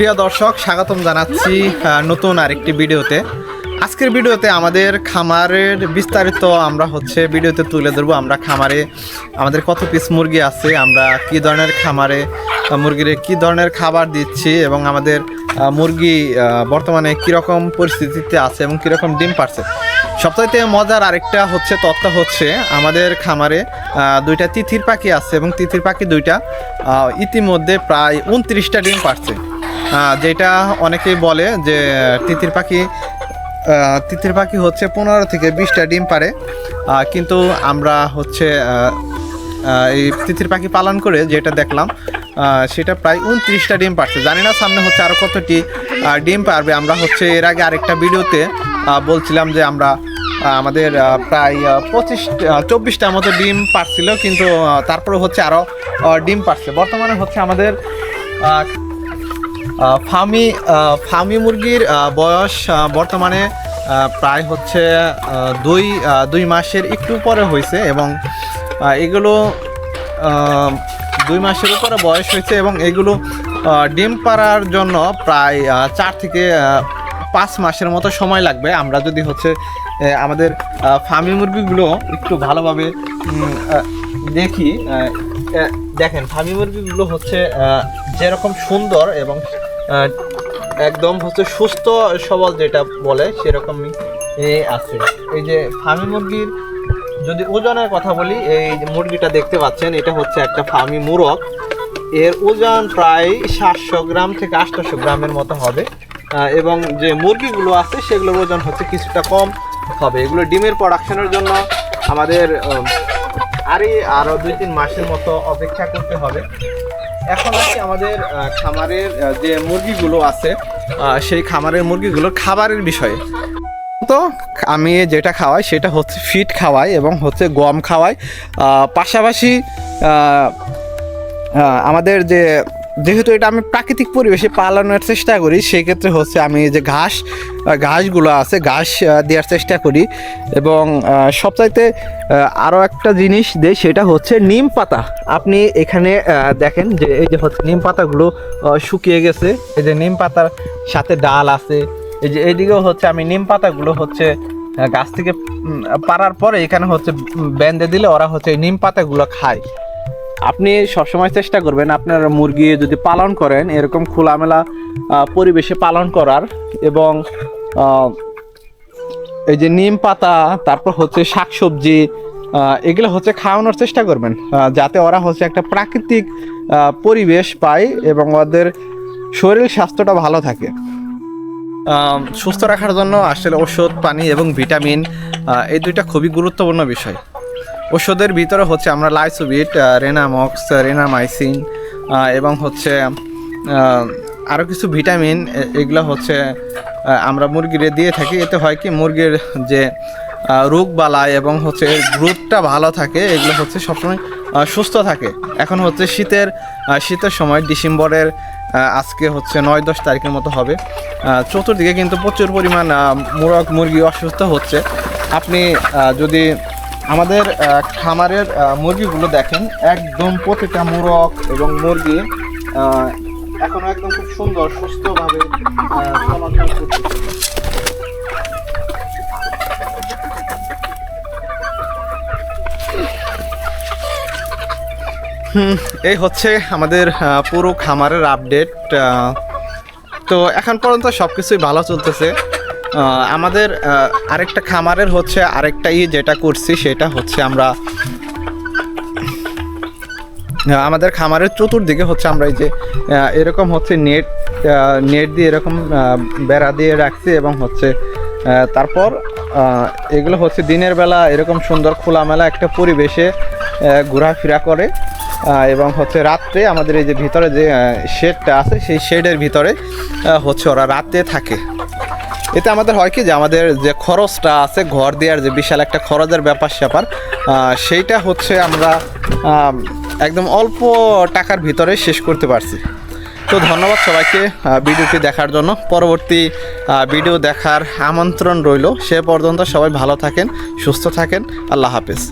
প্রিয় দর্শক, স্বাগতম জানাচ্ছি নতুন আরেকটি ভিডিওতে। আজকের ভিডিওতে আমাদের খামারের বিস্তারিত আমরা ভিডিওতে তুলে ধরবো। আমরা খামারে আমাদের কত পিস মুরগি আছে, আমরা কি ধরনের খামারে মুরগির কি ধরনের খাবার দিচ্ছি এবং আমাদের মুরগি বর্তমানে কীরকম পরিস্থিতিতে আছে এবং কীরকম ডিম পারছে। সবচাইতে মজার আরেকটা তথ্য আমাদের খামারে দুইটা তিথির পাখি আছে এবং তিথির পাখি দুইটা ইতিমধ্যে প্রায় 29টা ডিম পারছে। যেটা অনেকেই বলে যে তিথির পাখি 15 থেকে 20টা ডিম পারে, কিন্তু আমরা এই তিথির পাখি পালন করে যেটা দেখলাম সেটা প্রায় 29টা ডিম পারছে। জানি না সামনে আরও কতটি ডিম পারবে। আমরা এর আগে আরেকটা ভিডিওতে বলছিলাম যে আমরা আমাদের প্রায় 24টার মতো ডিম পারছিল, কিন্তু তারপরে আরও ডিম পারছে। বর্তমানে আমাদের ফার্মি মুরগির বয়স বর্তমানে প্রায় 2 মাসের একটু উপরে হয়েছে এবং এগুলো 2 মাসের উপরে বয়স হয়েছে এবং এগুলো ডিম পাড়ার জন্য প্রায় 4 থেকে 5 মাসের মতো সময় লাগবে। আমরা যদি আমাদের ফার্মি মুরগিগুলো একটু ভালোভাবে দেখি, দেখেন ফার্মি মুরগিগুলো যেরকম সুন্দর এবং একদম সুস্থ সবল যেটা বলে সেরকমই আছে। এই যে ফার্মি মুরগির যদি ওজনের কথা বলি, এই মুরগিটা দেখতে পাচ্ছেন, এটা একটা ফার্মি মুরগ। এর ওজন প্রায় 700 গ্রাম থেকে 800 গ্রামের মতো হবে এবং যে মুরগিগুলো আছে সেগুলোর ওজন কিছুটা কম হবে। এগুলো ডিমের প্রোডাকশনের জন্য আমাদের আরও 2-3 মাসের মতো অপেক্ষা করতে হবে। এখন আমাদের খামারের যে মুরগিগুলো আছে সেই খামারের মুরগিগুলোর খাবারের বিষয়ে তো আমি যেটা খাওয়াই সেটা ফিড খাওয়াই এবং গম খাওয়াই। পাশাপাশি আমাদের যেহেতু এটা আমি প্রাকৃতিক পরিবেশে পালানোর চেষ্টা করি, সেই ক্ষেত্রে আমি যে ঘাসগুলো আছে ঘাস দেওয়ার চেষ্টা করি এবং সবচাইতে আরও একটা জিনিস দেই, সেটা নিম পাতা। আপনি এখানে দেখেন যে এই যে নিম পাতাগুলো শুকিয়ে গেছে, এই যে নিম পাতার সাথে ডাল আছে। এই যে এইদিকেও আমি নিম পাতাগুলো গাছ থেকে পাড়ার পরে এখানে বেঁধে দিলে ওরা এই নিম পাতাগুলো খায়। আপনি সবসময় চেষ্টা করবেন আপনার মুরগি যদি পালন করেন এরকম খোলামেলা পরিবেশে পালন করার এবং এই যে নিম পাতা, তারপর শাকসবজি, এগুলো খাওয়ানোর চেষ্টা করবেন যাতে ওরা একটা প্রাকৃতিক পরিবেশ পায় এবং ওদের শরীর স্বাস্থ্যটা ভালো থাকে। সুস্থ রাখার জন্য আসলে ওষুধ, পানি এবং ভিটামিন এই দুইটা খুবই গুরুত্বপূর্ণ বিষয়। ওষুধের ভিতরে আমরা লাইসোবিট, রেনামক্স, রেনামাইসিন এবং আরও কিছু ভিটামিন, এগুলো আমরা মুরগিরে দিয়ে থাকি। এতে হয় কি মুরগির যে রোগ বালাই এবং গ্রোথটা ভালো থাকে, এগুলো সবসময় সুস্থ থাকে। এখন শীতের সময়, ডিসেম্বরের আজকে 9-10 তারিখের মতো হবে। চতুর্দিকে কিন্তু প্রচুর পরিমাণ মুরগি অসুস্থ হচ্ছে। আপনি যদি আমাদের খামারের মুরগিগুলো দেখেন, একদম প্রতিটা মুরগ এবং মুরগি এখনো একদম খুব সুন্দর সুস্থভাবে চলাচল করতেছে। এই আমাদের পুরো খামারের আপডেট। তো এখন পর্যন্ত সব কিছুই ভালো চলতেছে। আমাদের আরেকটা খামারের আরেকটা যেটা করছি সেটা আমরা আমাদের খামারের চতুর্দিকে আমরা এই যে এরকম নেট দিয়ে এরকম বেড়া দিয়ে রাখছি এবং তারপর এগুলো দিনের বেলা এরকম সুন্দর খোলামেলা একটা পরিবেশে ঘোরাফেরা করে এবং রাত্রে আমাদের এই যে ভিতরে যে শেডটা আছে সেই শেডের ভিতরে ওরা রাতে থাকে। এতে আমাদের হয় কি যে আমাদের যে খরচটা আছে ঘর দেওয়ার যে বিশাল একটা খরচের ব্যাপার সেইটা আমরা একদম অল্প টাকার ভিতরে শেষ করতে পারছি। তো ধন্যবাদ সবাইকে ভিডিওটি দেখার জন্য। পরবর্তী ভিডিও দেখার আমন্ত্রণ রইল। সে পর্যন্ত সবাই ভালো থাকেন, সুস্থ থাকেন। আল্লাহ হাফেজ।